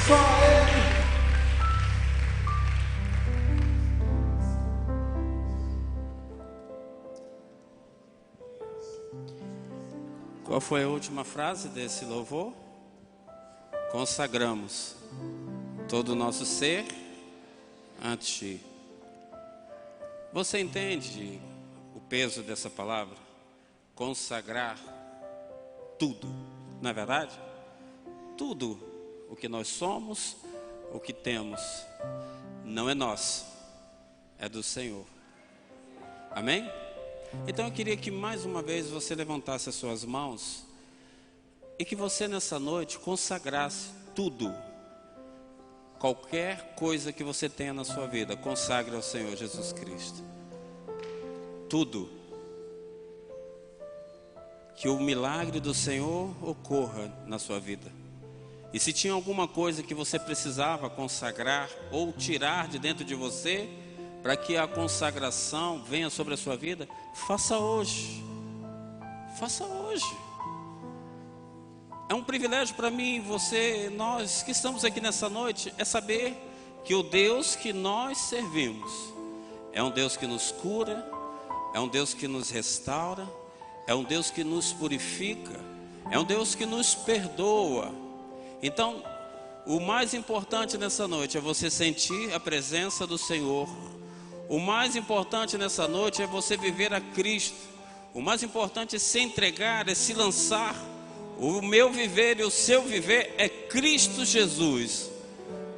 Só Ele. Qual foi a última frase desse louvor? Consagramos todo o nosso ser ante Ti. Você entende o peso dessa palavra? Consagrar tudo, não é verdade? Tudo o que nós somos, o que temos, não é nosso, é do Senhor. Amém? Então eu queria que mais uma vez você levantasse as suas mãos e que você nessa noite consagrasse tudo. Qualquer coisa que você tenha na sua vida, consagre ao Senhor Jesus Cristo. Tudo. Que o milagre do Senhor ocorra na sua vida. E se tinha alguma coisa que você precisava consagrar ou tirar de dentro de você, para que a consagração venha sobre a sua vida, faça hoje. Faça hoje. É um privilégio para mim, você, nós que estamos aqui nessa noite, é saber que o Deus que nós servimos é um Deus que nos cura, é um Deus que nos restaura, é um Deus que nos purifica, é um Deus que nos perdoa. Então, o mais importante nessa noite é você sentir a presença do Senhor. O mais importante nessa noite é você viver a Cristo. O mais importante é se entregar, é se lançar. O meu viver e o seu viver é Cristo Jesus,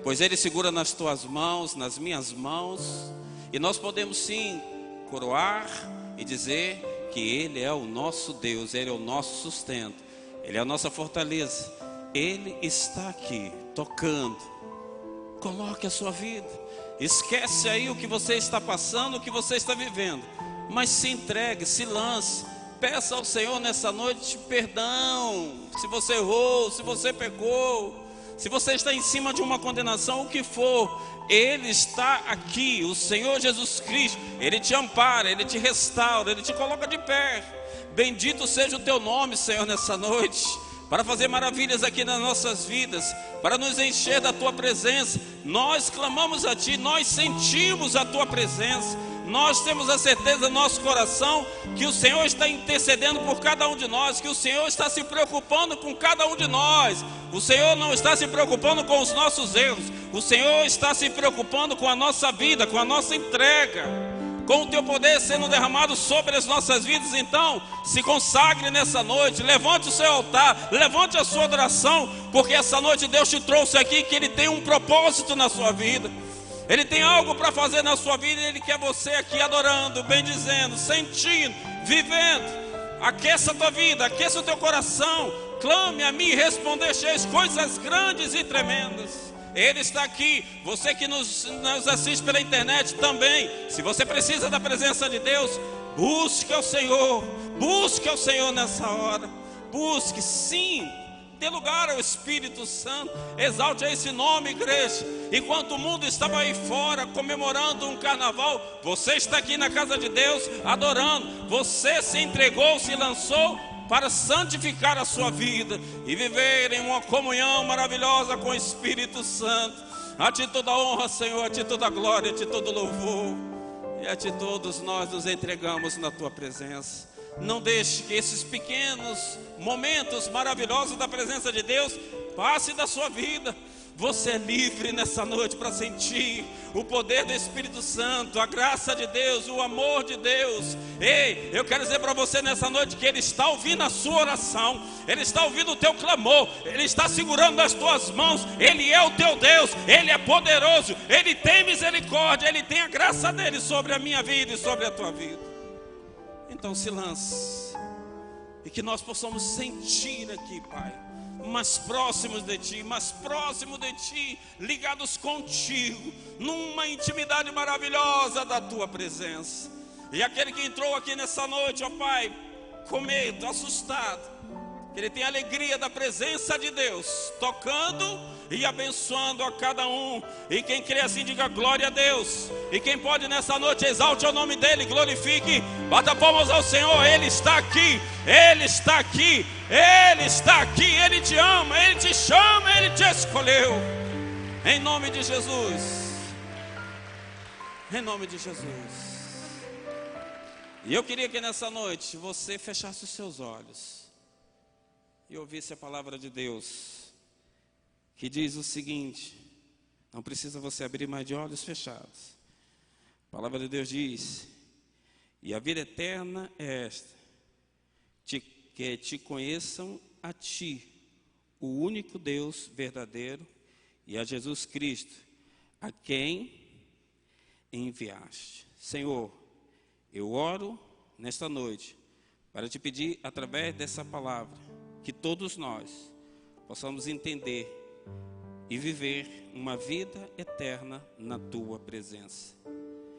pois Ele segura nas tuas mãos, nas minhas mãos, e nós podemos sim coroar e dizer que Ele é o nosso Deus, Ele é o nosso sustento, Ele é a nossa fortaleza. Ele está aqui tocando. Coloque a sua vida. Esquece aí o que você está passando, o que você está vivendo, mas se entregue, se lance. Peça ao Senhor nessa noite perdão. Se você errou, se você pecou, se você está em cima de uma condenação, o que for, Ele está aqui. O Senhor Jesus Cristo, Ele te ampara, Ele te restaura, Ele te coloca de pé. Bendito seja o teu nome, Senhor, nessa noite, para fazer maravilhas aqui nas nossas vidas, para nos encher da tua presença. Nós clamamos a ti, nós sentimos a tua presença, nós temos a certeza no nosso coração que o Senhor está intercedendo por cada um de nós, que o Senhor está se preocupando com cada um de nós. O Senhor não está se preocupando com os nossos erros, o Senhor está se preocupando com a nossa vida, com a nossa entrega, com o teu poder sendo derramado sobre as nossas vidas. Então, se consagre nessa noite, levante o seu altar, levante a sua adoração, porque essa noite Deus te trouxe aqui, que Ele tem um propósito na sua vida, Ele tem algo para fazer na sua vida, e Ele quer você aqui adorando, bendizendo, sentindo, vivendo. Aqueça a tua vida, aqueça o teu coração, clame a mim e respondeste coisas grandes e tremendas. Ele está aqui. Você que nos assiste pela internet também, se você precisa da presença de Deus, busque ao Senhor nessa hora. Busque, sim, dê lugar ao Espírito Santo, exalte a esse nome, igreja. Enquanto o mundo estava aí fora comemorando um carnaval, você está aqui na casa de Deus adorando. Você se entregou, se lançou para santificar a sua vida e viver em uma comunhão maravilhosa com o Espírito Santo. A ti toda honra, Senhor, a ti toda glória, a ti todo louvor, e a ti todos nós nos entregamos na tua presença. Não deixe que esses pequenos momentos maravilhosos da presença de Deus passe da sua vida. Você é livre nessa noite para sentir o poder do Espírito Santo, a graça de Deus, o amor de Deus. Ei, eu quero dizer para você nessa noite que Ele está ouvindo a sua oração, Ele está ouvindo o teu clamor, Ele está segurando nas tuas mãos. Ele é o teu Deus, Ele é poderoso, Ele tem misericórdia, Ele tem a graça dEle sobre a minha vida e sobre a tua vida. Então se lance, e que nós possamos sentir aqui, Pai, mais próximos de ti, mais próximo de ti, ligados contigo, numa intimidade maravilhosa da tua presença. E aquele que entrou aqui nessa noite, ó Pai, com medo, assustado, que ele tenha alegria da presença de Deus, tocando e abençoando a cada um. E quem crê assim, diga glória a Deus. E quem pode nessa noite, exalte o nome dEle, glorifique, bata palmas ao Senhor. Ele está aqui, Ele está aqui, Ele está aqui. Ele te ama, Ele te chama, Ele te escolheu. Em nome de Jesus. Em nome de Jesus. E eu queria que nessa noite você fechasse os seus olhos e ouvisse a palavra de Deus, que diz o seguinte: não precisa você abrir mais de olhos fechados. A palavra de Deus diz: e a vida eterna é esta, que te conheçam a ti, o único Deus verdadeiro, e a Jesus Cristo, a quem enviaste. Senhor, eu oro nesta noite para te pedir, através dessa palavra, que todos nós possamos entender e viver uma vida eterna na tua presença.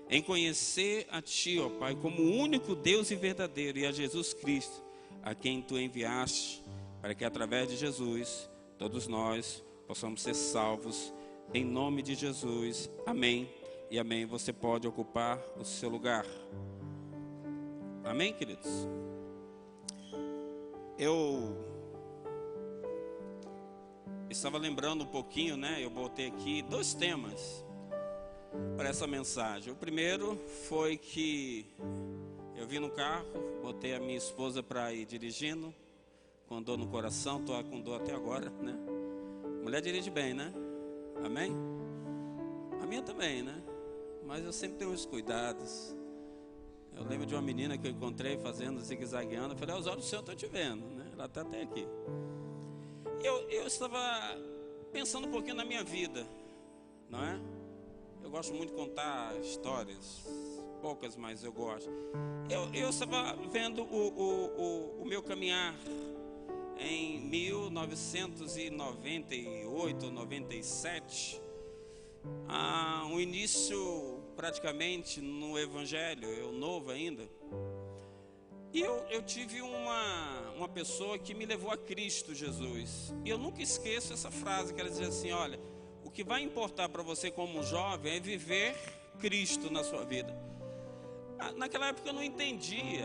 Em conhecer a ti, ó Pai, como o único Deus e verdadeiro, e a Jesus Cristo, a quem tu enviaste, para que através de Jesus todos nós possamos ser salvos. Em nome de Jesus, amém e amém. Você pode ocupar o seu lugar. Amém, queridos? Eu estava lembrando um pouquinho, né? Eu botei aqui 2 temas para essa mensagem. O primeiro foi que eu vim no carro, botei a minha esposa para ir dirigindo, com dor no coração, estou com dor até agora, né? Mulher dirige bem, né? Amém? A minha também, né? Mas eu sempre tenho uns cuidados. Eu lembro de uma menina que eu encontrei fazendo, zigue-zagueando. Eu falei: os olhos do Senhor estão te vendo, né? Ela está até aqui. Eu estava pensando um pouquinho na minha vida, não é? Eu gosto muito de contar histórias, poucas, mas eu gosto. Eu estava vendo o meu caminhar em 1998, 97, um início praticamente no Evangelho, eu novo ainda. E eu tive uma pessoa que me levou a Cristo Jesus. E eu nunca esqueço essa frase que ela dizia assim: olha, o que vai importar para você como jovem é viver Cristo na sua vida. Naquela época eu não entendi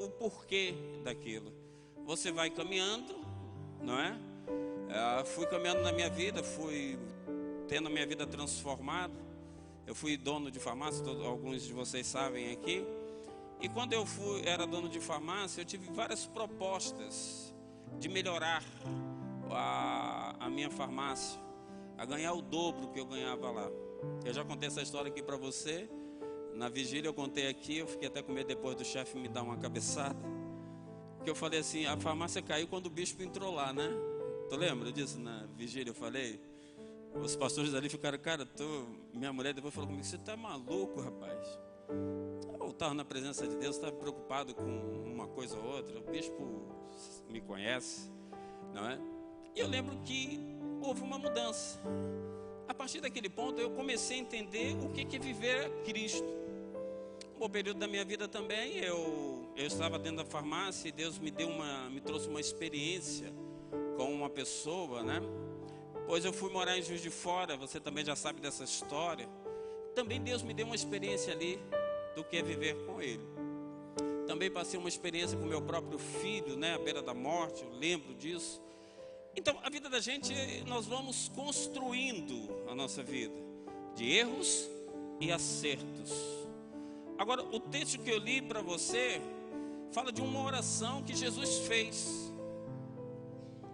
o porquê daquilo. Você vai caminhando, não é? Fui caminhando na minha vida, fui tendo a minha vida transformada. Eu fui dono de farmácia, alguns de vocês sabem aqui. E quando eu era dono de farmácia, eu tive várias propostas de melhorar a minha farmácia, a ganhar o dobro que eu ganhava lá. Eu já contei essa história aqui para você. Na vigília eu contei aqui, eu fiquei até com medo depois do chefe me dar uma cabeçada. Porque eu falei assim: a farmácia caiu quando o bispo entrou lá, né? Tu lembra disso? Na vigília eu falei. Os pastores ali ficaram: cara, minha mulher depois falou comigo: você tá maluco, rapaz? Eu estava na presença de Deus, estava preocupado com uma coisa ou outra. O bispo me conhece, não é? E eu lembro que houve uma mudança. A partir daquele ponto eu comecei a entender o que é viver a Cristo. Um bom período da minha vida também, eu estava dentro da farmácia e Deus me trouxe uma experiência com uma pessoa, né? Pois eu fui morar em Juiz de Fora, você também já sabe dessa história. Também Deus me deu uma experiência ali do que é viver com Ele. Também passei uma experiência com meu próprio filho, né, à beira da morte, eu lembro disso. Então, a vida da gente, nós vamos construindo a nossa vida, de erros e acertos. Agora, o texto que eu li para você, fala de uma oração que Jesus fez.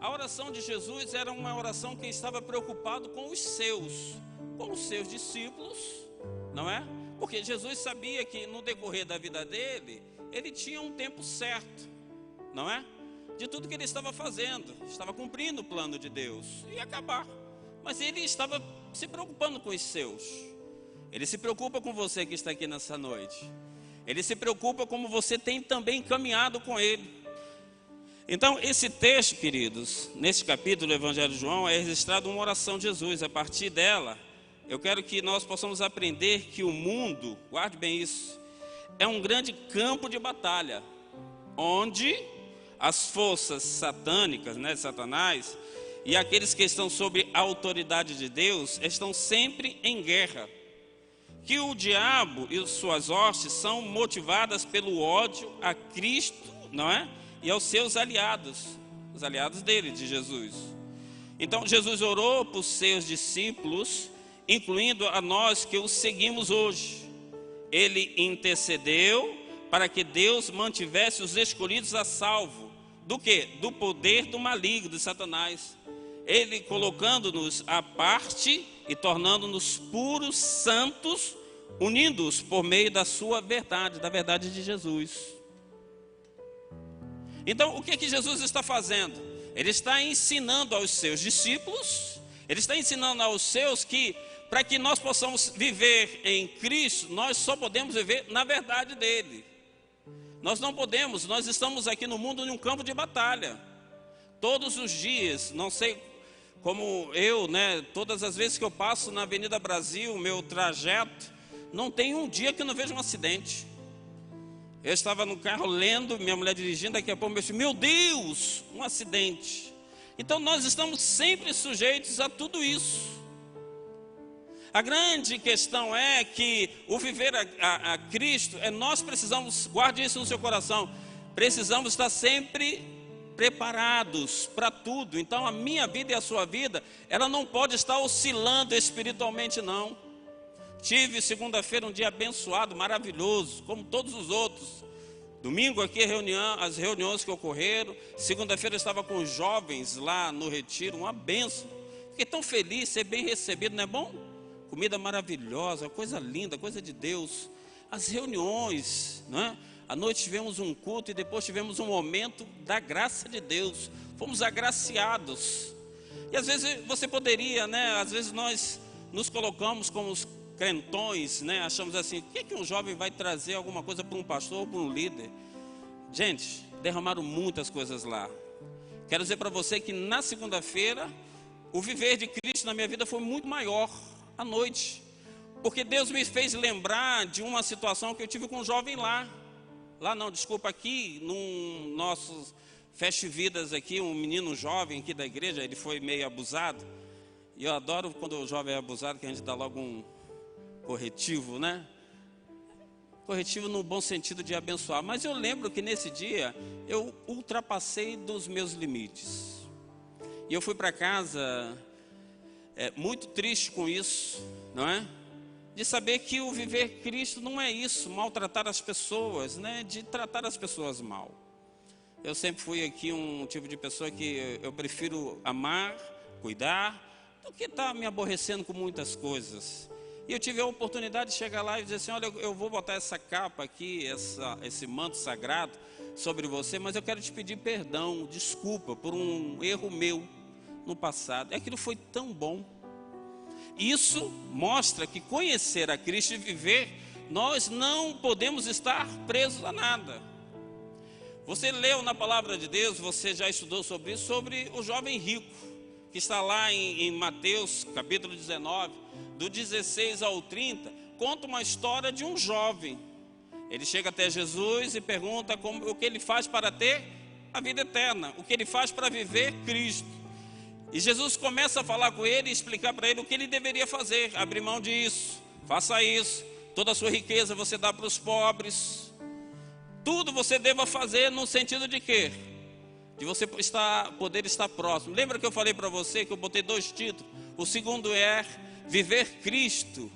A oração de Jesus era uma oração que estava preocupado com os seus discípulos, não é? Porque Jesus sabia que no decorrer da vida dele, ele tinha um tempo certo, não é? De tudo que ele estava fazendo, estava cumprindo o plano de Deus, ia acabar. Mas ele estava se preocupando com os seus. Ele se preocupa com você que está aqui nessa noite. Ele se preocupa como você tem também caminhado com ele. Então, esse texto, queridos, nesse capítulo do Evangelho de João, é registrado uma oração de Jesus. A partir dela, eu quero que nós possamos aprender que o mundo, guarde bem isso, é um grande campo de batalha, onde as forças satânicas, né, de Satanás, e aqueles que estão sob a autoridade de Deus, estão sempre em guerra. Que o diabo e suas hostes são motivadas pelo ódio a Cristo, não é? E aos seus aliados, os aliados dele, de Jesus. Então Jesus orou por seus discípulos, incluindo a nós que o seguimos hoje. Ele intercedeu para que Deus mantivesse os escolhidos a salvo. Do quê? Do poder do maligno, de Satanás. Ele colocando-nos à parte e tornando-nos puros, santos, unindo-os por meio da sua verdade, da verdade de Jesus. Então, o que é que Jesus está fazendo? Ele está ensinando aos seus discípulos, ele está ensinando aos seus que, para que nós possamos viver em Cristo, nós só podemos viver na verdade dele. Nós não podemos, nós estamos aqui no mundo em um campo de batalha. Todos os dias, não sei como eu, todas as vezes que eu passo na Avenida Brasil, meu trajeto, não tem um dia que eu não vejo um acidente. Eu estava no carro lendo, minha mulher dirigindo, daqui a pouco eu disse, meu Deus, um acidente. Então nós estamos sempre sujeitos a tudo isso. A grande questão é que o viver a Cristo, nós precisamos, guarde isso no seu coração, precisamos estar sempre preparados para tudo. Então a minha vida e a sua vida, ela não pode estar oscilando espiritualmente, não. Tive segunda-feira um dia abençoado, maravilhoso, como todos os outros. Domingo aqui as reuniões que ocorreram. Segunda-feira eu estava com os jovens lá no retiro, uma bênção. Fiquei tão feliz, ser bem recebido, não é bom? Comida maravilhosa, coisa linda, coisa de Deus. As reuniões, não é? À noite tivemos um culto e depois tivemos um momento da graça de Deus. Fomos agraciados. E às vezes você poderia, às vezes nós nos colocamos como os crentões, achamos assim, o que é que um jovem vai trazer alguma coisa para um pastor ou para um líder? Gente, derramaram muitas coisas lá. Quero dizer para você que na segunda-feira, o viver de Cristo na minha vida foi muito maior à noite. Porque Deus me fez lembrar de uma situação que eu tive com um jovem lá. Aqui, num nossos Feste Vidas aqui, um menino jovem aqui da igreja, ele foi meio abusado. E eu adoro quando o jovem é abusado, que a gente dá logo um corretivo, Corretivo no bom sentido de abençoar. Mas eu lembro que nesse dia eu ultrapassei dos meus limites. E eu fui para casa muito triste com isso, não é? De saber que o viver Cristo não é isso, maltratar as pessoas, de tratar as pessoas mal. Eu sempre fui aqui um tipo de pessoa que eu prefiro amar, cuidar, do que estar me aborrecendo com muitas coisas. E eu tive a oportunidade de chegar lá e dizer assim, olha, eu vou botar essa capa aqui, esse manto sagrado sobre você, mas eu quero te pedir perdão, desculpa por um erro meu no passado. Aquilo foi tão bom. Isso mostra que conhecer a Cristo e viver, nós não podemos estar presos a nada. Você leu na palavra de Deus, você já estudou sobre isso, sobre o jovem rico, que está lá em Mateus capítulo 19, do 16 ao 30, conta uma história de um jovem. Ele chega até Jesus e pergunta o que ele faz para ter a vida eterna, o que ele faz para viver Cristo. E Jesus começa a falar com ele e explicar para ele o que ele deveria fazer. Abrir mão disso, faça isso, toda a sua riqueza você dá para os pobres. Tudo você deva fazer no sentido de quê? De você poder estar próximo. Lembra que eu falei para você que eu botei 2 títulos? O segundo é viver Cristo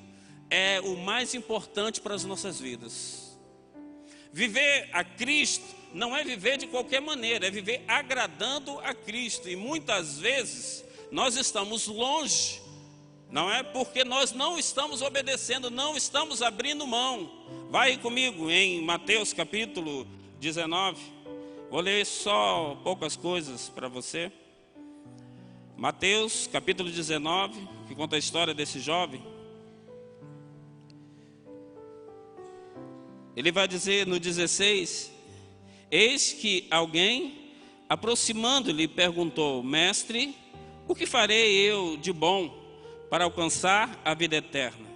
é o mais importante para as nossas vidas. Viver a Cristo não é viver de qualquer maneira, é viver agradando a Cristo. E muitas vezes nós estamos longe, não é? Porque nós não estamos obedecendo, não estamos abrindo mão. Vai comigo em Mateus capítulo 19. Vou ler só poucas coisas para você. Mateus capítulo 19, que conta a história desse jovem. Ele vai dizer no 16: eis que alguém, aproximando-lhe, perguntou: mestre, o que farei eu de bom para alcançar a vida eterna?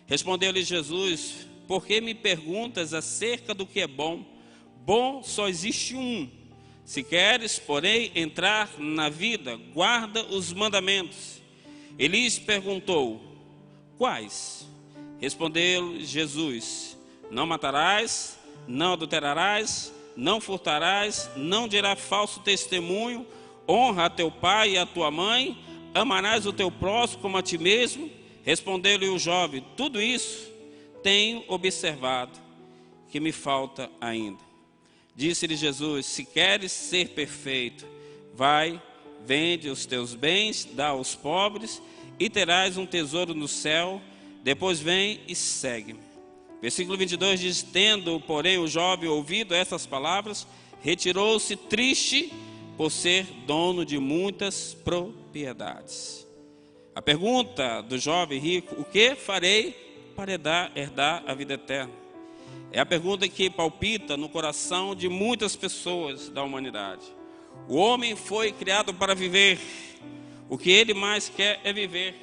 Respondeu-lhe Jesus: por que me perguntas acerca do que é bom? Bom só existe um. Se queres, porém, entrar na vida, guarda os mandamentos. Ele lhes perguntou: quais? Respondeu Jesus: não matarás, não adulterarás, não furtarás, não dirás falso testemunho, honra a teu pai e a tua mãe, amarás o teu próximo como a ti mesmo. Respondeu-lhe o jovem: tudo isso tenho observado, que me falta ainda. Disse-lhe Jesus: se queres ser perfeito, vai, vende os teus bens, dá aos pobres, e terás um tesouro no céu. Depois vem e segue-me. Versículo 22 diz: tendo, porém, o jovem ouvido essas palavras, retirou-se triste, por ser dono de muitas propriedades. A pergunta do jovem rico: o que farei para herdar a vida eterna? É a pergunta que palpita no coração de muitas pessoas da humanidade. O homem foi criado para viver. O que ele mais quer é viver.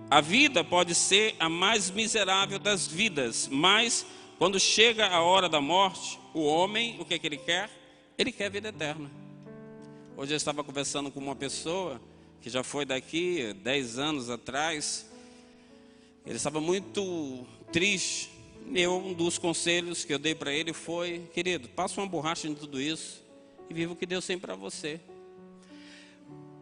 A vida pode ser a mais miserável das vidas, mas quando chega a hora da morte, o homem, o que é que ele quer? Ele quer a vida eterna. Hoje eu estava conversando com uma pessoa que já foi daqui 10 anos atrás. Ele estava muito triste. Um dos conselhos que eu dei para ele foi: querido, passa uma borracha em tudo isso e viva o que Deus tem para você.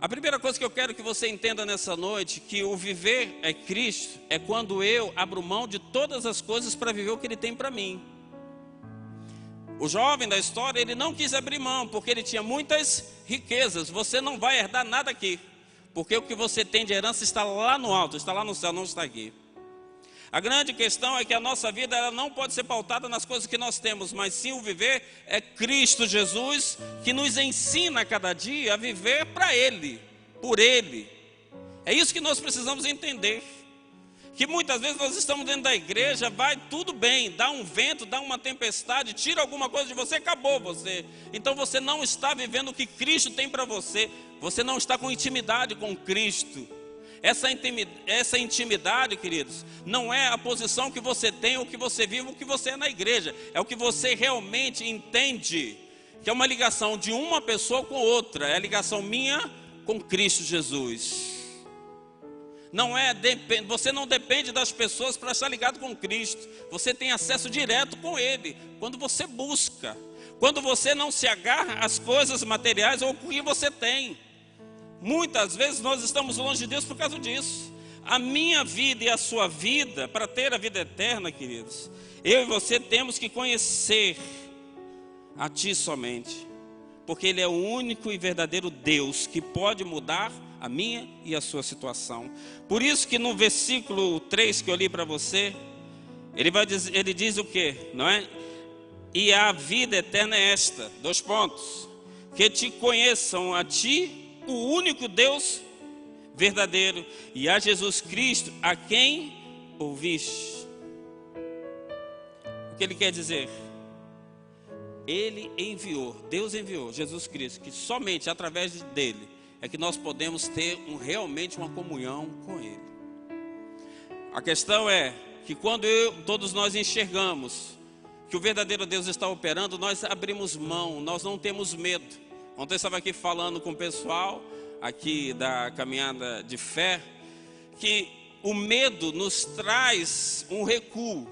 A primeira coisa que eu quero que você entenda nessa noite, que o viver é Cristo, é quando eu abro mão de todas as coisas para viver o que Ele tem para mim. O jovem da história, ele não quis abrir mão, porque ele tinha muitas riquezas. Você não vai herdar nada aqui, porque o que você tem de herança está lá no alto, está lá no céu, não está aqui. A grande questão é que a nossa vida ela não pode ser pautada nas coisas que nós temos, mas sim o viver é Cristo Jesus, que nos ensina a cada dia a viver para Ele, por Ele. É isso que nós precisamos entender. Que muitas vezes nós estamos dentro da igreja, vai tudo bem, dá um vento, dá uma tempestade, tira alguma coisa de você, acabou você. Então você não está vivendo o que Cristo tem para você, você não está com intimidade com Cristo. Essa intimidade, queridos, não é a posição que você tem, o que você vive, o que você é na igreja. É o que você realmente entende, que é uma ligação de uma pessoa com outra. É a ligação minha com Cristo Jesus. Você não depende das pessoas para estar ligado com Cristo. Você tem acesso direto com Ele, quando você busca. Quando você não se agarra às coisas materiais ou o que você tem. Muitas vezes nós estamos longe de Deus por causa disso. A minha vida e a sua vida, para ter a vida eterna, queridos, eu e você temos que conhecer a Ti somente, porque Ele é o único e verdadeiro Deus que pode mudar a minha e a sua situação. Por isso que no versículo 3 que eu li para você, ele diz o que? Não é? E a vida eterna é esta, 2 pontos, que te conheçam a Ti, o único Deus verdadeiro, e a Jesus Cristo, a quem ouviste. O que ele quer dizer? Ele enviou, Deus enviou Jesus Cristo, que somente através dele é que nós podemos ter realmente uma comunhão com Ele. A questão é que quando todos nós enxergamos que o verdadeiro Deus está operando, nós abrimos mão, nós não temos medo. Ontem eu estava aqui falando com o pessoal aqui da caminhada de fé, que o medo nos traz um recuo.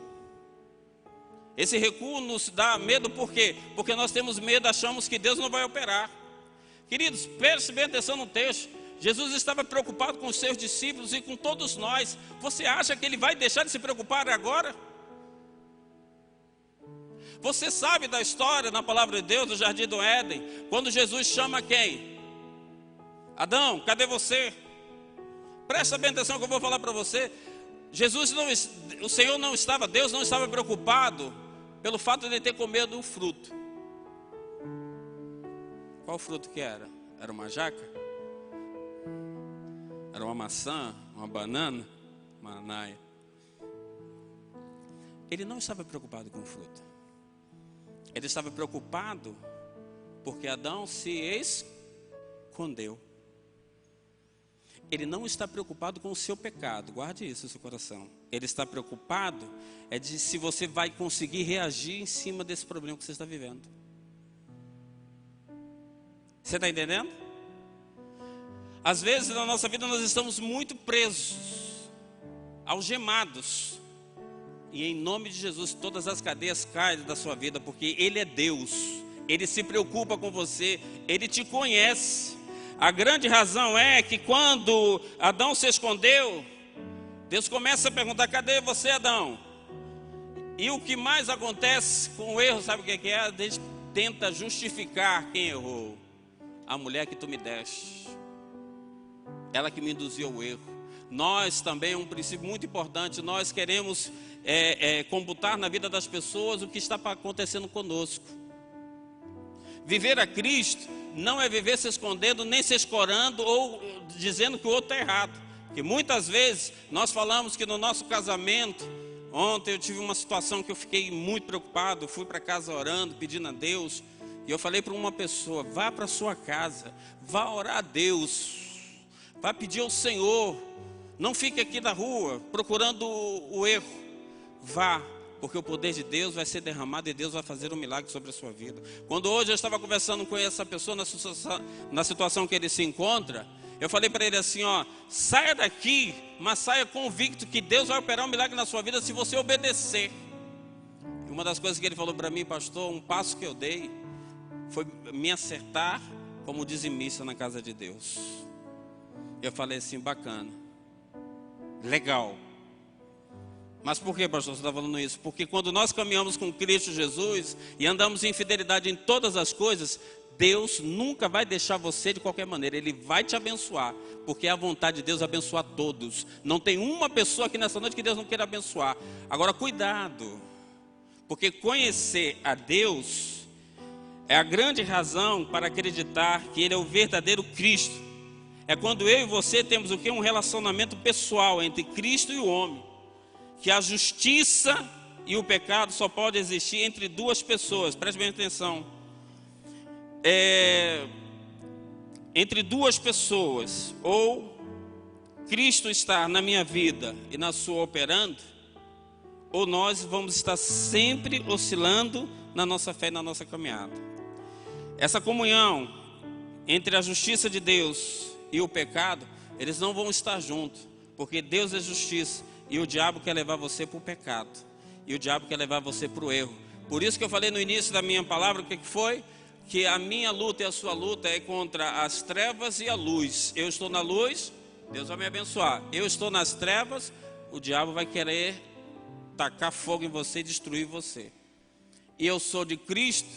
Esse recuo nos dá medo por quê? Porque nós temos medo, achamos que Deus não vai operar. Queridos, preste bem atenção no texto. Jesus estava preocupado com os seus discípulos e com todos nós. Você acha que Ele vai deixar de se preocupar agora? Você sabe da história na palavra de Deus do Jardim do Éden, quando Jesus chama quem? Adão, cadê você? Presta bem atenção que eu vou falar para você. O Senhor não estava, Deus não estava preocupado pelo fato de ele ter comido um fruto. Qual fruto que era? Era uma jaca? Era uma maçã? Uma banana? Uma anaia? Ele não estava preocupado com o fruto. Ele estava preocupado porque Adão se escondeu. Ele não está preocupado com o seu pecado, guarde isso no seu coração. Ele está preocupado de se você vai conseguir reagir em cima desse problema que você está vivendo. Você está entendendo? Às vezes na nossa vida nós estamos muito presos, algemados. E em nome de Jesus todas as cadeias caem da sua vida, porque Ele é Deus. Ele se preocupa com você, Ele te conhece. A grande razão é que quando Adão se escondeu, Deus começa a perguntar: cadê você, Adão? E o que mais acontece com o erro, sabe o que é? A gente tenta justificar quem errou. A mulher que tu me deste, ela que me induziu ao erro. Nós também, um princípio muito importante, nós queremos computar na vida das pessoas o que está acontecendo conosco. Viver a Cristo não é viver se escondendo, nem se escorando ou dizendo que o outro está errado. Porque muitas vezes nós falamos que no nosso casamento, ontem eu tive uma situação que eu fiquei muito preocupado, fui para casa orando, pedindo a Deus, e eu falei para uma pessoa: vá para a sua casa, vá orar a Deus, vá pedir ao Senhor, não fique aqui na rua procurando o erro, vá, porque o poder de Deus vai ser derramado e Deus vai fazer um milagre sobre a sua vida. Quando hoje eu estava conversando com essa pessoa na situação que ele se encontra, eu falei para ele assim: ó, saia daqui, mas saia convicto que Deus vai operar um milagre na sua vida se você obedecer. E uma das coisas que ele falou para mim: pastor, um passo que eu dei foi me acertar como dizimista na casa de Deus. Eu falei assim: bacana, legal. Mas por que, pastor, você está falando isso? Porque quando nós caminhamos com Cristo Jesus e andamos em fidelidade em todas as coisas, Deus nunca vai deixar você de qualquer maneira. Ele vai te abençoar, porque é a vontade de Deus abençoar todos. Não tem uma pessoa aqui nessa noite que Deus não queira abençoar. Agora, cuidado, porque conhecer a Deus é a grande razão para acreditar que Ele é o verdadeiro Cristo. É quando eu e você temos o que? Um relacionamento pessoal entre Cristo e o homem. Que a justiça e o pecado só pode existir entre duas pessoas. Preste bem atenção. Entre duas pessoas. Ou Cristo está na minha vida e na sua operando, ou nós vamos estar sempre oscilando na nossa fé e na nossa caminhada. Essa comunhão entre a justiça de Deus e o pecado, eles não vão estar juntos, porque Deus é justiça e o diabo quer levar você para o pecado, e o diabo quer levar você para o erro. Por isso que eu falei no início da minha palavra, o que foi? Que a minha luta e a sua luta é contra as trevas e a luz. Eu estou na luz, Deus vai me abençoar. Eu estou nas trevas, o diabo vai querer tacar fogo em você e destruir você. E eu sou de Cristo,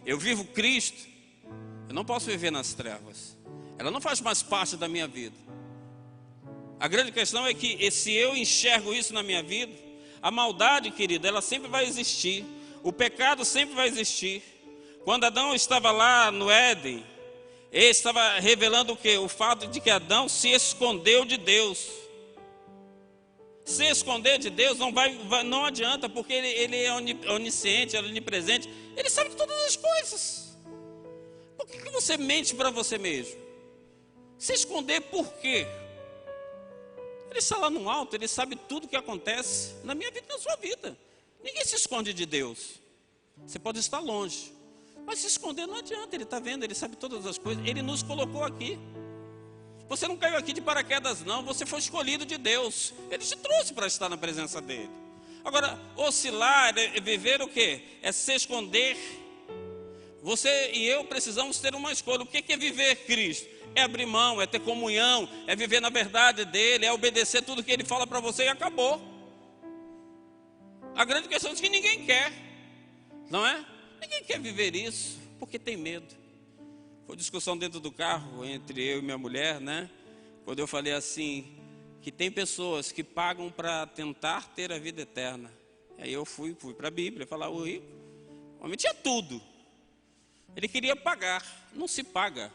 eu vivo Cristo, eu não posso viver nas trevas. Ela não faz mais parte da minha vida. A grande questão é que se eu enxergo isso na minha vida, a maldade, querida, ela sempre vai existir. O pecado sempre vai existir. Quando Adão estava lá no Éden, ele estava revelando o quê? O fato de que Adão se escondeu de Deus. Se esconder de Deus não adianta, porque ele é onisciente, é onipresente. Ele sabe de todas as coisas. Por que você mente para você mesmo? Se esconder por quê? Ele está lá no alto, ele sabe tudo o que acontece na minha vida e na sua vida. Ninguém se esconde de Deus. Você pode estar longe, mas se esconder não adianta. Ele está vendo, ele sabe todas as coisas. Ele nos colocou aqui. Você não caiu aqui de paraquedas não, você foi escolhido de Deus. Ele te trouxe para estar na presença dele. Agora, oscilar, viver o quê? É se esconder. Você e eu precisamos ter uma escolha. O que é viver Cristo? É abrir mão, é ter comunhão, é viver na verdade dele, é obedecer tudo que ele fala para você e acabou. A grande questão é que ninguém quer, não é? Ninguém quer viver isso, porque tem medo. Foi discussão dentro do carro entre eu e minha mulher, né? Quando eu falei assim, que tem pessoas que pagam para tentar ter a vida eterna. Aí eu fui para a Bíblia falar: o rico, o homem tinha tudo, ele queria pagar. Não se paga,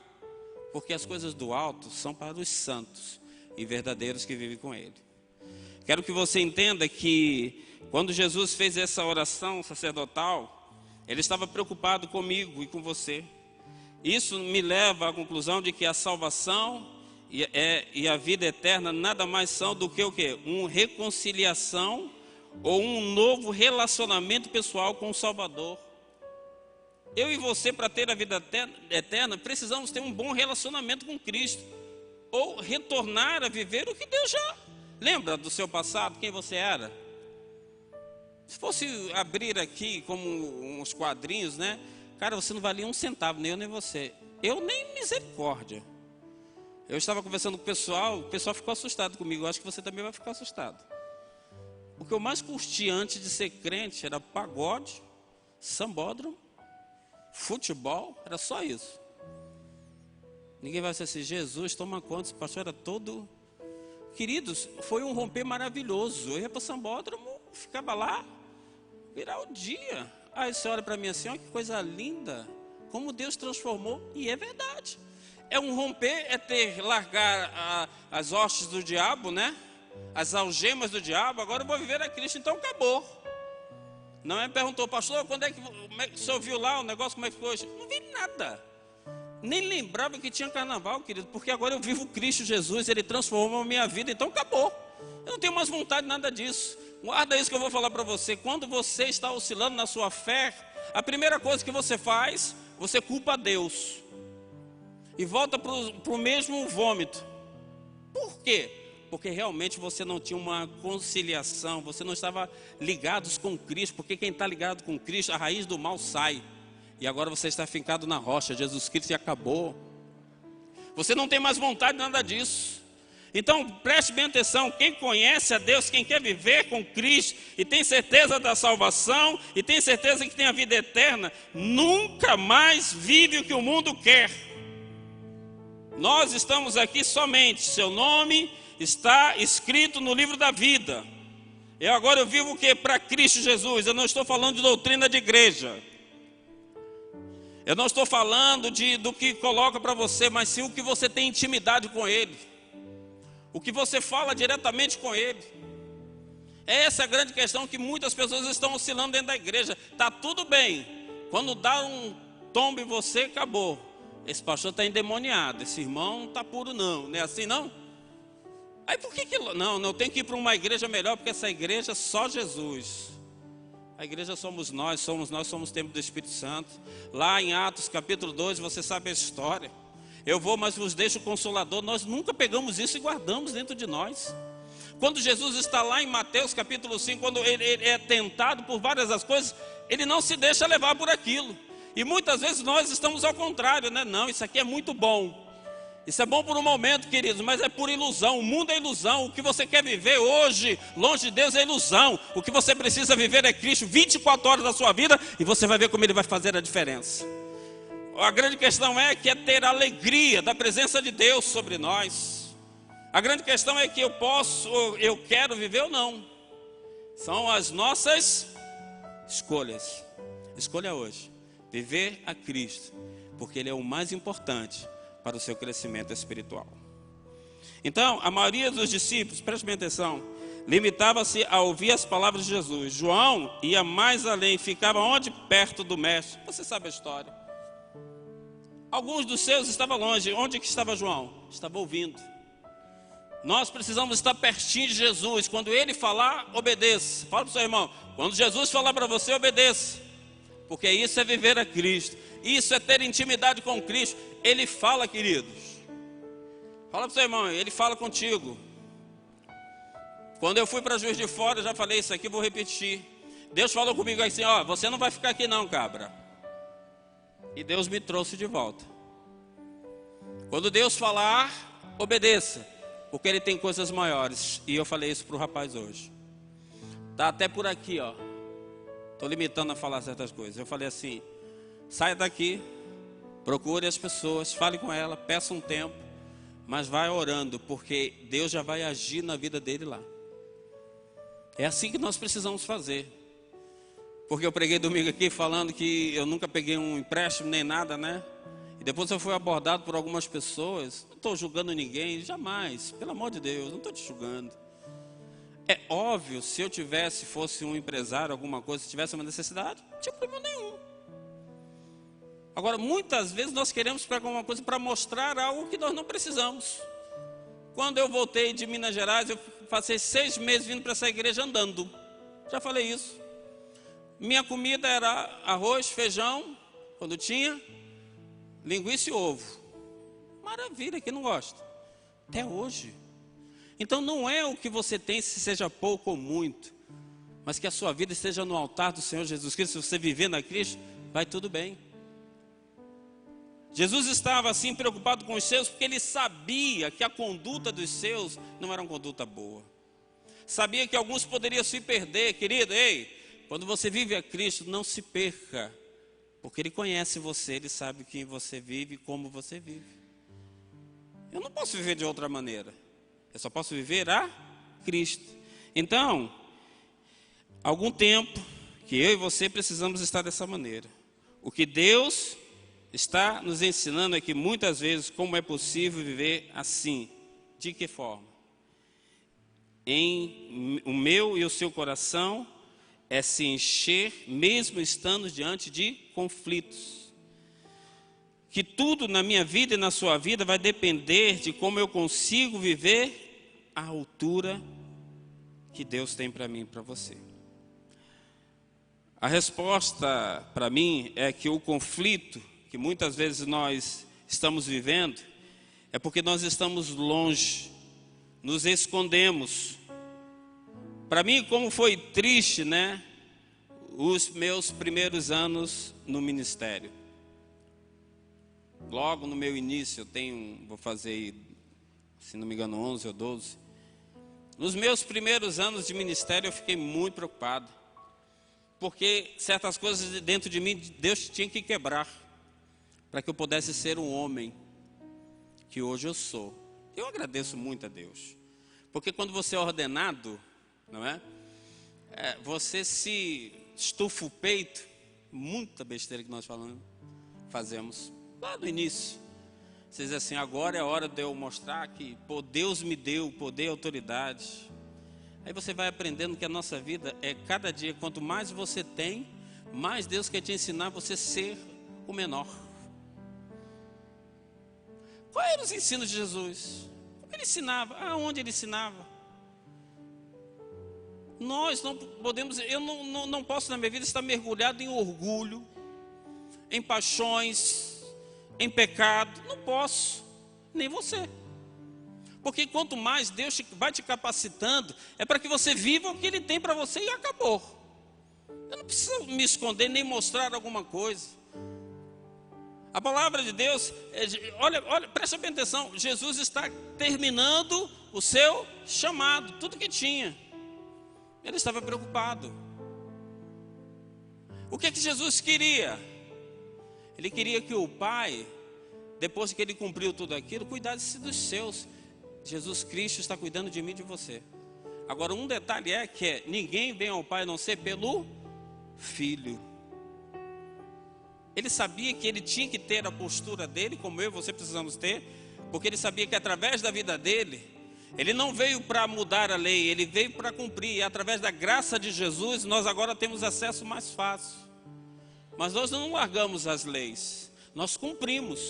porque as coisas do alto são para os santos e verdadeiros que vivem com ele. Quero que você entenda que quando Jesus fez essa oração sacerdotal, ele estava preocupado comigo e com você. Isso me leva à conclusão de que a salvação e a vida eterna nada mais são do que o quê? Uma reconciliação ou um novo relacionamento pessoal com o Salvador. Eu e você, para ter a vida eterna, precisamos ter um bom relacionamento com Cristo, ou retornar a viver o que Deus já... Lembra do seu passado, quem você era? Se fosse abrir aqui como uns quadrinhos, né? Cara, você não valia um centavo, nem eu nem você. Eu nem misericórdia. Eu estava conversando com o pessoal ficou assustado comigo, eu acho que você também vai ficar assustado. O que eu mais curti antes de ser crente era pagode, sambódromo, futebol, era só isso. Ninguém vai ser assim, Jesus, toma conta, esse pastor era todo... Queridos, foi um romper maravilhoso. Eu ia para o sambódromo, ficava lá, virar o dia. Aí você olha para mim assim, olha que coisa linda, como Deus transformou, e é verdade. É um romper, é largar as hostes do diabo, né? As algemas do diabo, agora eu vou viver a Cristo, então acabou. Não me perguntou, pastor, quando é que o senhor viu lá o negócio, como é que foi hoje? Não vi nada. Nem lembrava que tinha carnaval, querido, porque agora eu vivo Cristo Jesus, Ele transformou a minha vida, então acabou. Eu não tenho mais vontade de nada disso. Guarda isso que eu vou falar para você. Quando você está oscilando na sua fé, a primeira coisa que você faz, você culpa a Deus. E volta para o mesmo vômito. Por quê? Porque realmente você não tinha uma conciliação, você não estava ligado com Cristo, porque quem está ligado com Cristo, a raiz do mal sai. E agora você está fincado na rocha, Jesus Cristo e acabou. Você não tem mais vontade de nada disso. Então preste bem atenção, quem conhece a Deus, quem quer viver com Cristo e tem certeza da salvação e tem certeza que tem a vida eterna, nunca mais vive o que o mundo quer. Nós estamos aqui somente, seu nome está escrito no livro da vida. Eu vivo o que? Para Cristo Jesus. Eu não estou falando de doutrina de igreja. Eu não estou falando do que coloca para você, mas sim o que você tem intimidade com Ele. O que você fala diretamente com Ele. Essa é a grande questão que muitas pessoas estão oscilando dentro da igreja. Está tudo bem. Quando dá um tombo em você, acabou. Esse pastor está endemoniado, esse irmão não está puro não. Não é assim não? Aí por que não, eu tenho que ir para uma igreja melhor, porque essa igreja é só Jesus. A igreja somos nós somos templo do Espírito Santo. Lá em Atos capítulo 2, você sabe a história. Eu vou, mas vos deixo o Consolador. Nós nunca pegamos isso e guardamos dentro de nós. Quando Jesus está lá em Mateus capítulo 5, quando ele é tentado por várias das coisas, ele não se deixa levar por aquilo. E muitas vezes nós estamos ao contrário, né? Não, isso aqui é muito bom. Isso é bom por um momento, queridos, mas é por ilusão. O mundo é ilusão. O que você quer viver hoje, longe de Deus, é ilusão. O que você precisa viver é Cristo 24 horas da sua vida e você vai ver como Ele vai fazer a diferença. A grande questão é que é ter a alegria da presença de Deus sobre nós. A grande questão é que eu quero viver ou não. São as nossas escolhas. Escolha hoje viver a Cristo, porque Ele é o mais importante para o seu crescimento espiritual. Então, a maioria dos discípulos, preste bem atenção, limitava-se a ouvir as palavras de Jesus. João ia mais além, ficava onde? Perto do mestre. Você sabe a história. Alguns dos seus estavam longe. Onde que estava João? Estava ouvindo. Nós precisamos estar pertinho de Jesus. Quando Ele falar, obedeça. Fala para o seu irmão, quando Jesus falar para você, obedeça. Porque isso é viver a Cristo. Isso é ter intimidade com Cristo. Ele fala, queridos. Fala para o seu irmão, Ele fala contigo. Quando eu fui para Juiz de Fora, eu já falei isso aqui, vou repetir. Deus falou comigo assim, você não vai ficar aqui não, cabra. E Deus me trouxe de volta. Quando Deus falar, obedeça. Porque Ele tem coisas maiores. E eu falei isso para o rapaz hoje. Está até por aqui, estou limitando a falar certas coisas. Eu falei assim, saia daqui, procure as pessoas, fale com ela, peça um tempo, mas vai orando, porque Deus já vai agir na vida dele lá. É assim que nós precisamos fazer. Porque eu preguei domingo aqui falando que eu nunca peguei um empréstimo nem nada, né? E depois eu fui abordado por algumas pessoas. Não estou julgando ninguém, jamais, pelo amor de Deus, não estou te julgando. É óbvio, se eu fosse um empresário, alguma coisa, se tivesse uma necessidade, não tinha problema nenhum. Agora, muitas vezes nós queremos pegar alguma coisa para mostrar algo que nós não precisamos. Quando eu voltei de Minas Gerais, eu passei 6 meses vindo para essa igreja andando. Já falei isso. Minha comida era arroz, feijão, quando tinha, linguiça e ovo. Maravilha, quem não gosta? Até hoje. Então não é o que você tem, se seja pouco ou muito, mas que a sua vida esteja no altar do Senhor Jesus Cristo. Se você viver na Cristo, vai tudo bem. Jesus estava assim preocupado com os seus, porque ele sabia que a conduta dos seus não era uma conduta boa. Sabia que alguns poderiam se perder. Querido, ei, quando você vive a Cristo, não se perca, porque Ele conhece você, Ele sabe quem você vive e como você vive. Eu não posso viver de outra maneira, eu só posso viver a Cristo. Então, algum tempo que eu e você precisamos estar dessa maneira. O que Deus está nos ensinando é que muitas vezes como é possível viver assim. De que forma? O meu e o seu coração é se encher mesmo estando diante de conflitos. Que tudo na minha vida e na sua vida vai depender de como eu consigo viver à altura que Deus tem para mim e para você. A resposta para mim é que o conflito que muitas vezes nós estamos vivendo é porque nós estamos longe, nos escondemos. Para mim, como foi triste, né? Os meus primeiros anos no ministério. Logo no meu início, vou fazer, se não me engano, 11 ou 12. Nos meus primeiros anos de ministério, eu fiquei muito preocupado. Porque certas coisas dentro de mim, Deus tinha que quebrar, para que eu pudesse ser um homem que hoje eu sou. Eu agradeço muito a Deus. Porque quando você é ordenado, não é? Você se estufa o peito, muita besteira que nós fazemos lá no início. Você diz assim, agora é hora de eu mostrar que Deus me deu poder e autoridade. Aí você vai aprendendo que a nossa vida é cada dia, quanto mais você tem, mais Deus quer te ensinar você ser o menor. Quais eram os ensinos de Jesus? Como ele ensinava? Aonde ele ensinava? Nós não podemos, eu não posso na minha vida estar mergulhado em orgulho, em paixões, em pecado. Não posso, nem você. Porque quanto mais Deus vai te capacitando, é para que você viva o que Ele tem para você e acabou. Eu não preciso me esconder nem mostrar alguma coisa. A palavra de Deus, olha, presta bem atenção, Jesus está terminando o seu chamado, tudo que tinha. Ele estava preocupado. O que Jesus queria? Ele queria que o Pai, depois que ele cumpriu tudo aquilo, cuidasse dos seus. Jesus Cristo está cuidando de mim e de você. Agora um detalhe é que ninguém vem ao Pai a não ser pelo Filho. Ele sabia que ele tinha que ter a postura dele, como eu e você precisamos ter, porque ele sabia que através da vida dele, ele não veio para mudar a lei, ele veio para cumprir. E através da graça de Jesus, nós agora temos acesso mais fácil. Mas nós não largamos as leis, nós cumprimos,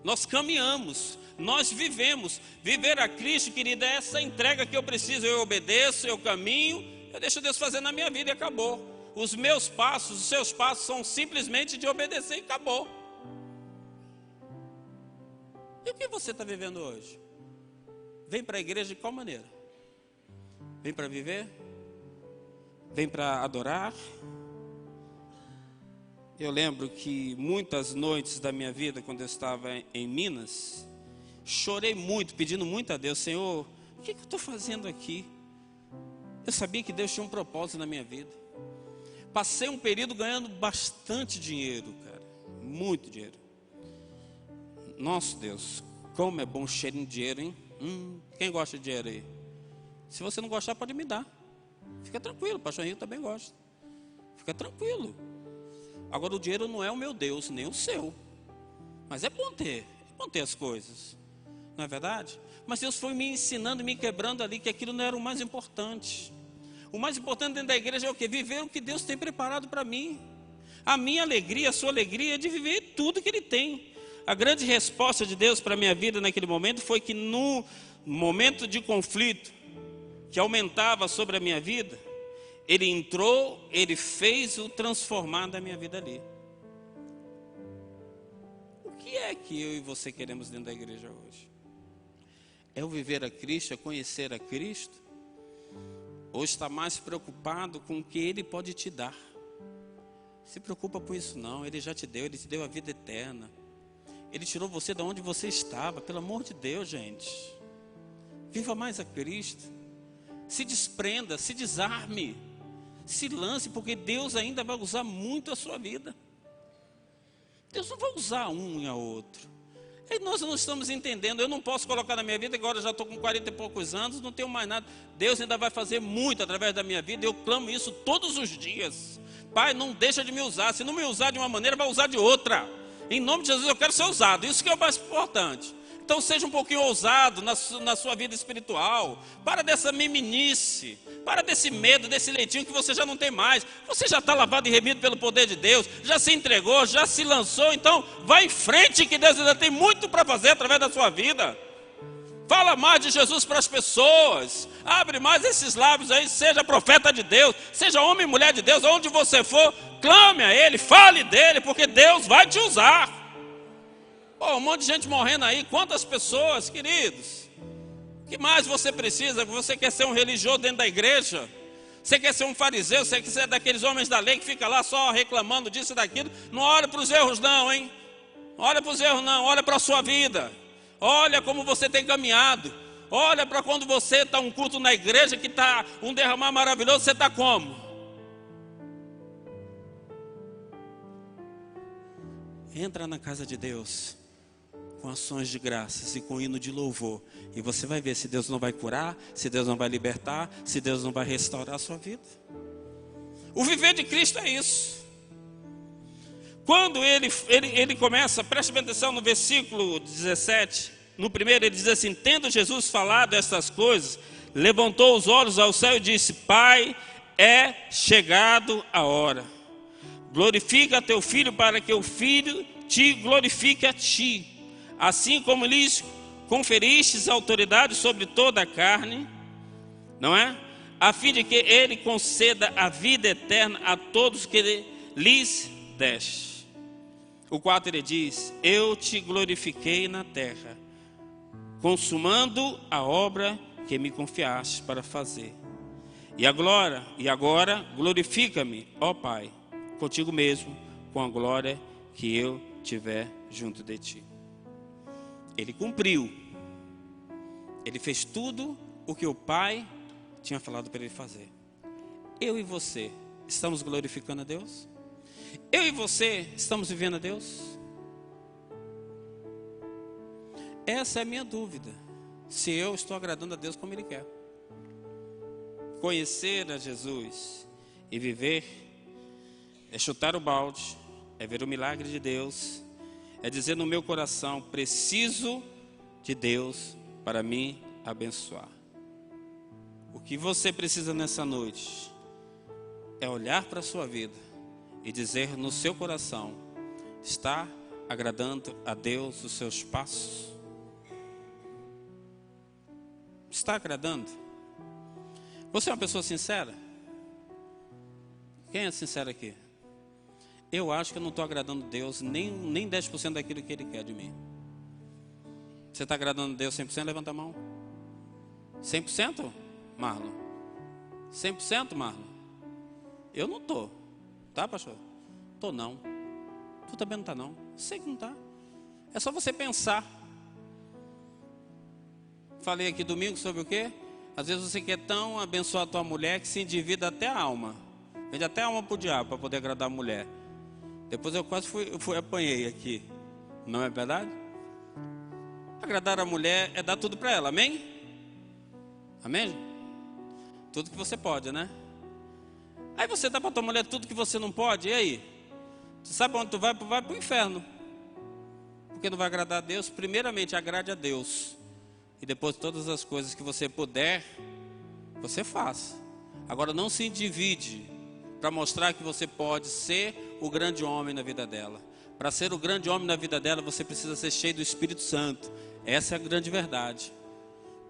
nós caminhamos, nós vivemos. Viver a Cristo, querida, é essa entrega que eu preciso. Eu obedeço, eu caminho, eu deixo Deus fazer na minha vida e acabou. Os meus passos, os seus passos são simplesmente de obedecer e acabou. E o que você está vivendo hoje? Vem para a igreja de qual maneira? Vem para viver? Vem para adorar? Eu lembro que muitas noites da minha vida, quando eu estava em Minas, chorei muito, pedindo muito a Deus, Senhor, o que eu estou fazendo aqui? Eu sabia que Deus tinha um propósito na minha vida. Passei um período ganhando bastante dinheiro, cara, muito dinheiro. Nossa Deus, como é bom o cheirinho de dinheiro, hein? Quem gosta de dinheiro aí? Se você não gostar, pode me dar. Fica tranquilo, o pastor Henrique também gosta. Fica tranquilo. Agora o dinheiro não é o meu Deus, nem o seu. Mas é bom ter as coisas. Não é verdade? Mas Deus foi me ensinando, me quebrando ali, que aquilo não era o mais importante. O mais importante dentro da igreja é o quê? Viver o que Deus tem preparado para mim. A minha alegria, a sua alegria é de viver tudo que Ele tem. A grande resposta de Deus para a minha vida naquele momento foi que no momento de conflito que aumentava sobre a minha vida, Ele entrou, Ele fez o transformar da minha vida ali. O que é que eu e você queremos dentro da igreja hoje? É o viver a Cristo, é conhecer a Cristo? Ou está mais preocupado com o que Ele pode te dar? Se preocupa com isso não, Ele já te deu, Ele te deu a vida eterna. Ele tirou você de onde você estava. Pelo amor de Deus, gente. Viva mais a Cristo. Se desprenda, se desarme, se lance, porque Deus ainda vai usar muito a sua vida. Deus não vai usar um e a outro. E nós não estamos entendendo. Eu não posso colocar na minha vida, agora eu já estou com 40 e poucos anos, não tenho mais nada. Deus ainda vai fazer muito através da minha vida. Eu clamo isso todos os dias. Pai, não deixa de me usar. Se não me usar de uma maneira, vai usar de outra. Em nome de Jesus eu quero ser usado. Isso que é o mais importante. Então seja um pouquinho ousado na sua vida espiritual. Para dessa meminice. Para desse medo, desse leitinho que você já não tem mais. Você já está lavado e remido pelo poder de Deus. Já se entregou, já se lançou. Então vá em frente, que Deus ainda tem muito para fazer através da sua vida. Fala mais de Jesus para as pessoas. Abre mais esses lábios aí. Seja profeta de Deus. Seja homem e mulher de Deus. Onde você for, clame a Ele. Fale dEle, porque Deus vai te usar. Um monte de gente morrendo aí. Quantas pessoas, queridos? O que mais você precisa? Você quer ser um religioso dentro da igreja? Você quer ser um fariseu? Você quer ser daqueles homens da lei que fica lá só reclamando disso e daquilo? Não olha para os erros não, hein? Não olha para os erros não. Olha para a sua vida. Olha como você tem caminhado. Olha para quando você está um culto na igreja que está um derramar maravilhoso. Você está como? Entra na casa de Deus com ações de graças e com hino de louvor, e você vai ver se Deus não vai curar, se Deus não vai libertar, se Deus não vai restaurar a sua vida. O viver de Cristo é isso. Quando ele começa, preste bem atenção no versículo 17, no primeiro ele diz assim: tendo Jesus falado estas coisas, levantou os olhos ao céu e disse: Pai, é chegado a hora, glorifica teu filho, para que o filho te glorifique a ti, assim como lhes conferistes autoridade sobre toda a carne, não é? A fim de que ele conceda a vida eterna a todos que lhes deste. O 4 ele diz: eu te glorifiquei na terra, consumando a obra que me confiaste para fazer. E agora glorifica-me, ó Pai, contigo mesmo, com a glória que eu tiver junto de ti. Ele cumpriu. Ele fez tudo o que o Pai tinha falado para ele fazer. Eu e você estamos glorificando a Deus? Eu e você estamos vivendo a Deus? Essa é a minha dúvida. Se eu estou agradando a Deus como Ele quer. Conhecer a Jesus e viver é chutar o balde, é ver o milagre de Deus, é dizer no meu coração: preciso de Deus para me abençoar. O que você precisa nessa noite é olhar para a sua vida e dizer no seu coração: está agradando a Deus os seus passos? Está agradando? Você é uma pessoa sincera? Quem é sincero aqui? Eu acho que eu não estou agradando a Deus nem 10% daquilo que Ele quer de mim. Você está agradando a Deus 100%? Levanta a mão. 100%, Marlon? 100%, Marlon? Eu não estou. Tá, pastor? Estou não. Tu também não está não. Sei que não está. É só você pensar. Falei aqui domingo sobre o quê? Às vezes você quer tão abençoar a tua mulher que se endivida até a alma. Vende até a alma para o diabo para poder agradar a mulher. Depois eu quase apanhei aqui. Não é verdade? Agradar a mulher é dar tudo para ela, amém? Amém? Tudo que você pode, né? Aí você dá para tua mulher tudo que você não pode, e aí? Você sabe onde tu vai? Vai para o inferno. Porque não vai agradar a Deus. Primeiramente, agrade a Deus. E depois todas as coisas que você puder, você faz. Agora não se divide para mostrar que você pode ser o grande homem na vida dela. Para ser o grande homem na vida dela, você precisa ser cheio do Espírito Santo. Essa é a grande verdade.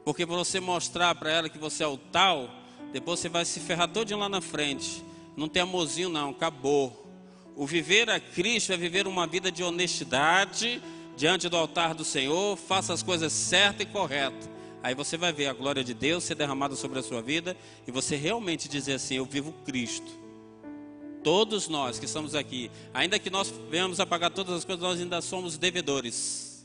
Porque para você mostrar para ela que você é o tal, depois você vai se ferrar todinho lá na frente. Não tem amorzinho não, acabou. O viver a Cristo é viver uma vida de honestidade diante do altar do Senhor. Faça as coisas certas e corretas. Aí você vai ver a glória de Deus ser derramada sobre a sua vida, e você realmente dizer assim: eu vivo Cristo Todos nós que estamos aqui, ainda que nós venhamos a pagar todas as coisas, nós ainda somos devedores.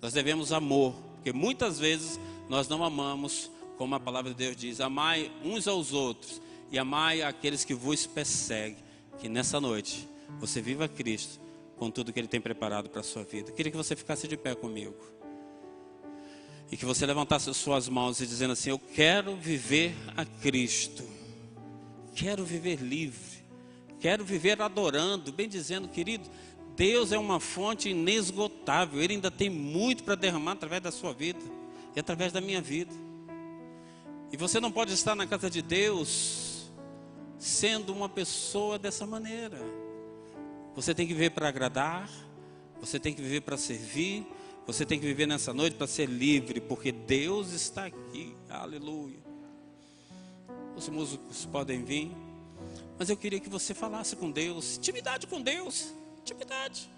Nós devemos amor, porque muitas vezes nós não amamos, como a palavra de Deus diz: amai uns aos outros e amai aqueles que vos perseguem. Que nessa noite você viva Cristo com tudo que Ele tem preparado para a sua vida. Queria que você ficasse de pé comigo e que você levantasse as suas mãos e dizendo assim: eu quero viver a Cristo, quero viver livre, quero viver adorando, bem dizendo, querido, Deus é uma fonte inesgotável. Ele ainda tem muito para derramar através da sua vida e através da minha vida. E você não pode estar na casa de Deus sendo uma pessoa dessa maneira. Você tem que viver para agradar, você tem que viver para servir, você tem que viver nessa noite para ser livre, porque Deus está aqui. Aleluia. Os músicos podem vir, mas eu queria que você falasse com Deus. Intimidade com Deus, intimidade.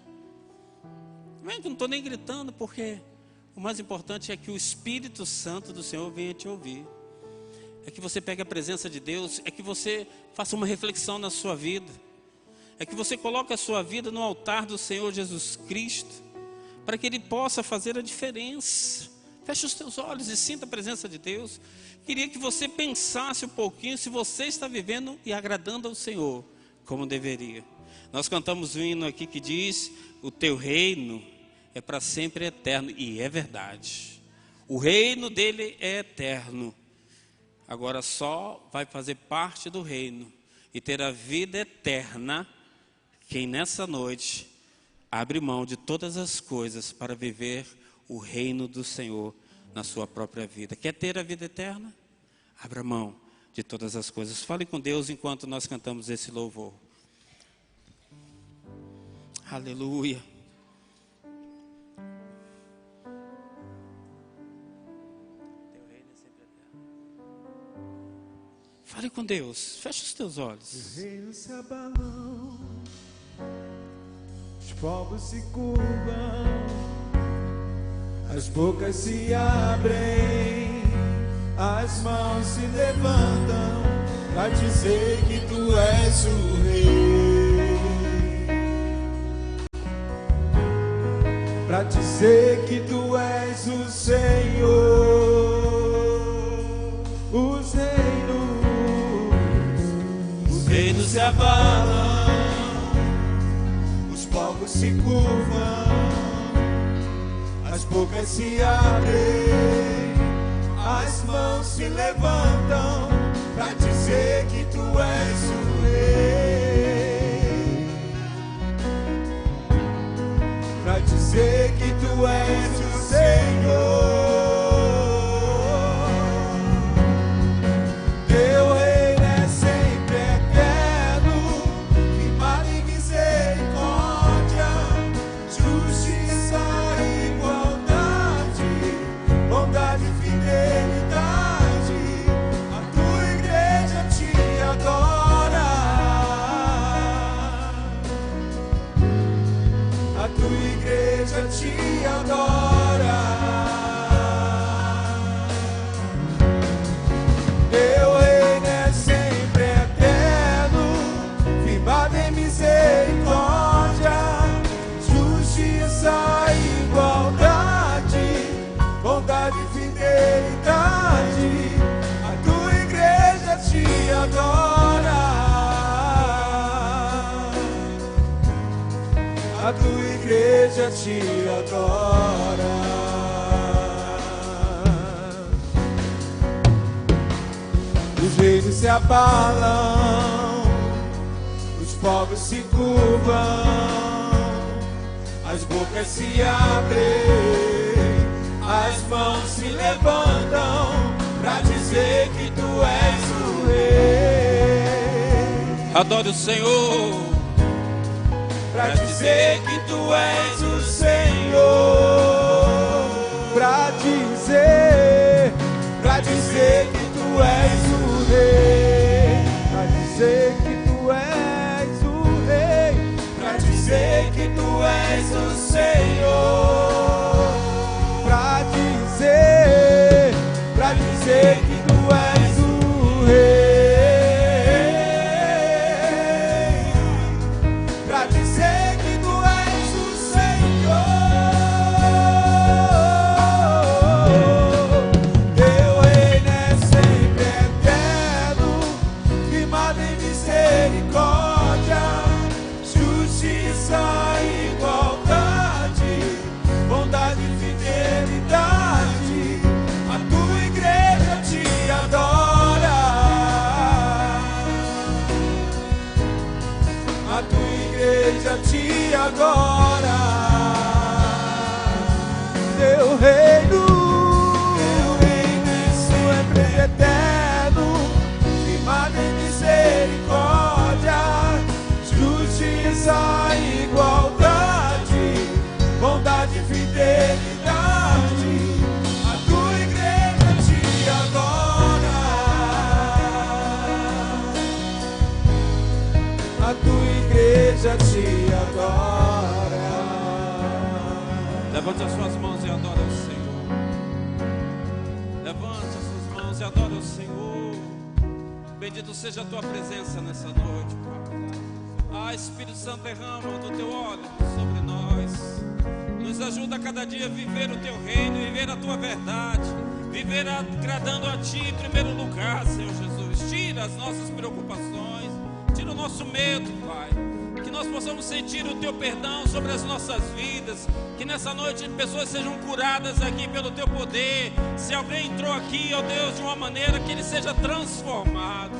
Não estou nem gritando, porque o mais importante é que o Espírito Santo do Senhor venha te ouvir. É que você pegue a presença de Deus, é que você faça uma reflexão na sua vida, é que você coloque a sua vida no altar do Senhor Jesus Cristo, para que Ele possa fazer a diferença. Feche os teus olhos e sinta a presença de Deus. Queria que você pensasse um pouquinho se você está vivendo e agradando ao Senhor como deveria. Nós cantamos um hino aqui que diz: o teu reino é para sempre eterno. E é verdade, o reino dele é eterno. Agora só vai fazer parte do reino e ter a vida eterna quem nessa noite abre mão de todas as coisas para viver o reino do Senhor na sua própria vida. Quer ter a vida eterna? Abra mão de todas as coisas. Fale com Deus enquanto nós cantamos esse louvor. Aleluia. Fale com Deus. Feche os teus olhos. Os reinos se abalam, os povos se curvam, as bocas se abrem, as mãos se levantam para dizer que tu és o rei, para dizer que tu és o Senhor. Os reinos se abalam, os povos se curvam, as bocas se abrem, as mãos se levantam para dizer que tu és o rei, para dizer que tu és o Senhor. Teu reino é sempre eterno, firmado em misericórdia, justiça e igualdade, bondade e fidelidade. A tua igreja te adora, a tua igreja te adora. Teu reino é sempre eterno, firmado em misericórdia, justiça e igualdade, bondade e fidelidade. A tua igreja te adora, a tua igreja te adora. Os reinos se abalam, os povos se curvam, as bocas se abrem, as mãos se levantam para dizer que tu és o rei. Adore o Senhor. Para dizer que tu és o Senhor. Para dizer que tu és o rei. Para dizer que tu és o rei. Para dizer que tu és o Senhor. Para dizer que tu és o rei. igreja te adora. Levante as suas mãos e adore ao Senhor. Levante as suas mãos e adore ao Senhor. Bendito seja a tua presença nessa noite, Pai. Espírito Santo, derrama do teu óleo sobre nós. Nos ajuda a cada dia a viver o teu reino, viver a tua verdade, viver agradando a ti em primeiro lugar, Senhor Jesus. Tira as nossas preocupações, tira o nosso medo, Pai. Que nós possamos sentir o teu perdão sobre as nossas vidas. Que nessa noite pessoas sejam curadas aqui pelo teu poder. Se alguém entrou aqui, ó Deus, de uma maneira que ele seja transformado.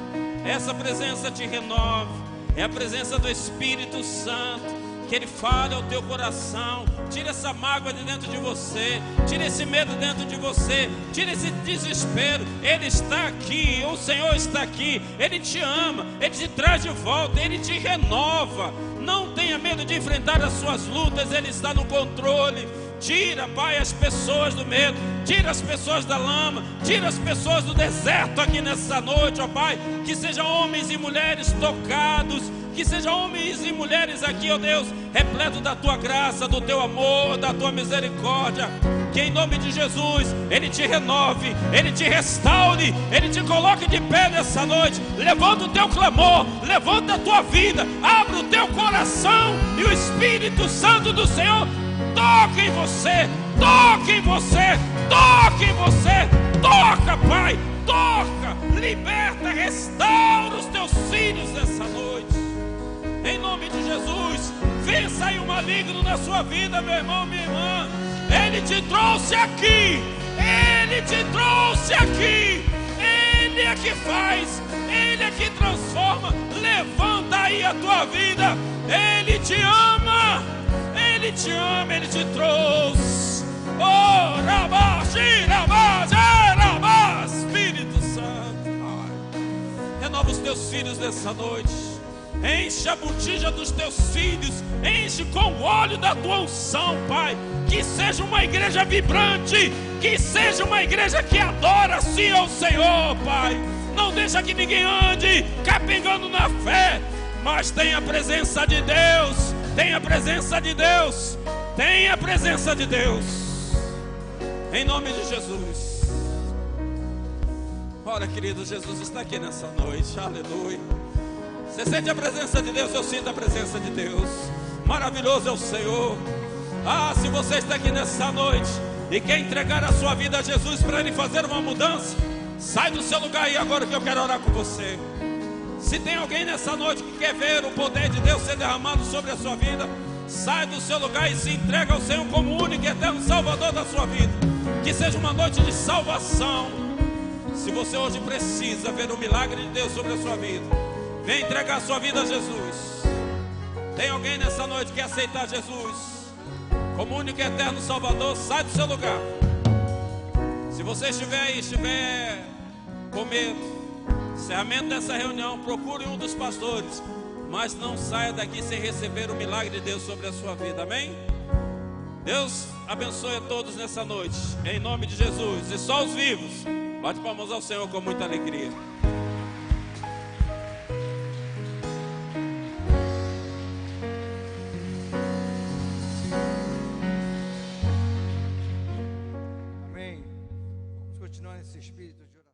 Essa presença te renove. É a presença do Espírito Santo. Que Ele fale ao teu coração. Tira essa mágoa de dentro de você. Tira esse medo dentro de você. Tira esse desespero. Ele está aqui, o Senhor está aqui. Ele te ama, Ele te traz de volta, Ele te renova. Não tenha medo de enfrentar as suas lutas. Ele está no controle. Tira, Pai, as pessoas do medo. Tira as pessoas da lama. Tira as pessoas do deserto aqui nessa noite, ó Pai. Que sejam homens e mulheres tocados. Que sejam homens e mulheres aqui, ó Deus, repleto da tua graça, do teu amor, da tua misericórdia. Que em nome de Jesus, Ele te renove, Ele te restaure, Ele te coloque de pé nessa noite. Levanta o teu clamor, levanta a tua vida, abre o teu coração e o Espírito Santo do Senhor toca em você, toca em você, toca em você, toca, Pai, toca, liberta, restaura os teus filhos nessa noite. Em nome de Jesus, vença aí o maligno na sua vida, meu irmão, minha irmã. Ele te trouxe aqui, Ele te trouxe aqui. Ele é que faz, Ele é que transforma. Levanta aí a tua vida. Ele te ama, Ele te ama, Ele te trouxe. Oh, Rabá, Shirabá, Jerabá, Espírito Santo. Renova os teus filhos nessa noite. Enche a botija dos teus filhos. Enche com o óleo da tua unção, Pai. Que seja uma igreja vibrante. Que seja uma igreja que adora sim ao Senhor, Pai. Não deixa que ninguém ande capengando na fé, mas tenha a presença de Deus. Tenha a presença de Deus. Tenha a presença de Deus. Em nome de Jesus. Ora, querido, Jesus está aqui nessa noite. Aleluia. Você sente a presença de Deus? Eu sinto a presença de Deus. Maravilhoso é o Senhor. Se você está aqui nessa noite e quer entregar a sua vida a Jesus para Ele fazer uma mudança, sai do seu lugar aí agora que eu quero orar com você. Se tem alguém nessa noite que quer ver o poder de Deus ser derramado sobre a sua vida, sai do seu lugar e se entrega ao Senhor como o único e eterno Salvador da sua vida. Que seja uma noite de salvação. Se você hoje precisa ver o milagre de Deus sobre a sua vida, vem entregar a sua vida a Jesus. Tem alguém nessa noite que quer aceitar Jesus como único e eterno Salvador? Sai do seu lugar. Se você estiver aí, estiver com medo, encerramento dessa reunião, procure um dos pastores, mas não saia daqui sem receber o milagre de Deus sobre a sua vida. Amém? Deus abençoe a todos nessa noite, em nome de Jesus. E só os vivos, bate palmas ao Senhor com muita alegria. Esse espírito de oração.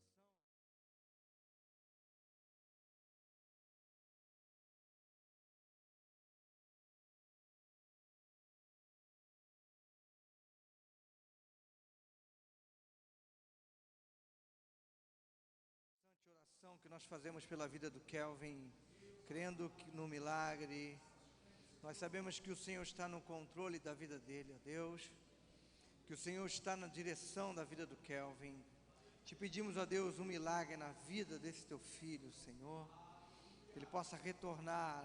Oração que nós fazemos pela vida do Kelvin, crendo no milagre. Nós sabemos que o Senhor está no controle da vida dele, ó Deus, que o Senhor está na direção da vida do Kelvin. Te pedimos, ó Deus, um milagre na vida desse teu filho, Senhor, que ele possa retornar